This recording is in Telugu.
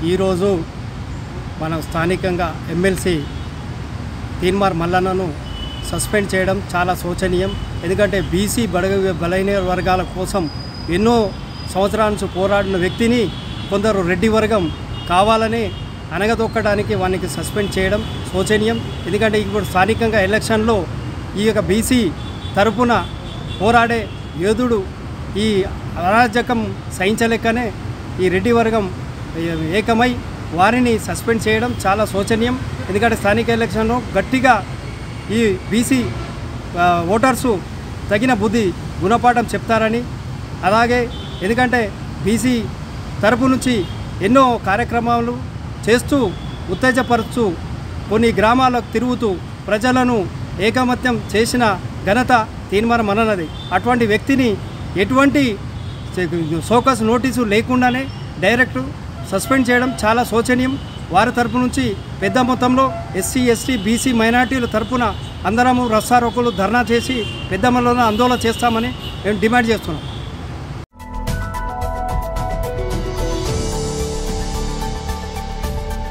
ఈరోజు మనం స్థానికంగా ఎమ్మెల్సీ తీన్మార్ మల్లన్నను సస్పెండ్ చేయడం చాలా శోచనీయం. ఎందుకంటే బీసీ బలైన వర్గాల కోసం ఎన్నో సంవత్సరాల నుంచి పోరాడిన వ్యక్తిని కొందరు రెడ్డి వర్గం కావాలని అనగదొక్కడానికి వానికి సస్పెండ్ చేయడం శోచనీయం. ఎందుకంటే ఇప్పుడు స్థానికంగా ఎలక్షన్లో ఈ యొక్క బీసీ తరపున పోరాడే యోధుడు ఈ అరాజకం సహించలేకనే ఈ రెడ్డి వర్గం ఏకమై వారిని సస్పెండ్ చేయడం చాలా శోచనీయం. ఎందుకంటే స్థానిక ఎలక్షన్లో గట్టిగా ఈ బీసీ ఓటర్సు తగిన బుద్ధి గుణపాఠం చెప్తారని, అలాగే ఎందుకంటే బీసీ తరపు నుంచి ఎన్నో కార్యక్రమాలు చేస్తూ ఉత్తేజపరుస్తూ కొన్ని గ్రామాలకు తిరుగుతూ ప్రజలను ఏకమత్యం చేసిన ఘనత తీన్మార్ మల్లన్నది. అటువంటి వ్యక్తిని ఎటువంటి సోకస్ నోటీసు లేకుండానే డైరెక్ట్ సస్పెండ్ చేయడం చాలా శోచనీయం. వారి తరపు నుంచి పెద్ద మొత్తంలో ఎస్సీ ఎస్టీ బీసీ మైనార్టీల తరపున అందరము రస్తారోకోలు ధర్నా చేసి పెద్ద మొత్తంలో ఆందోళన చేస్తామని మేము డిమాండ్ చేస్తున్నాం.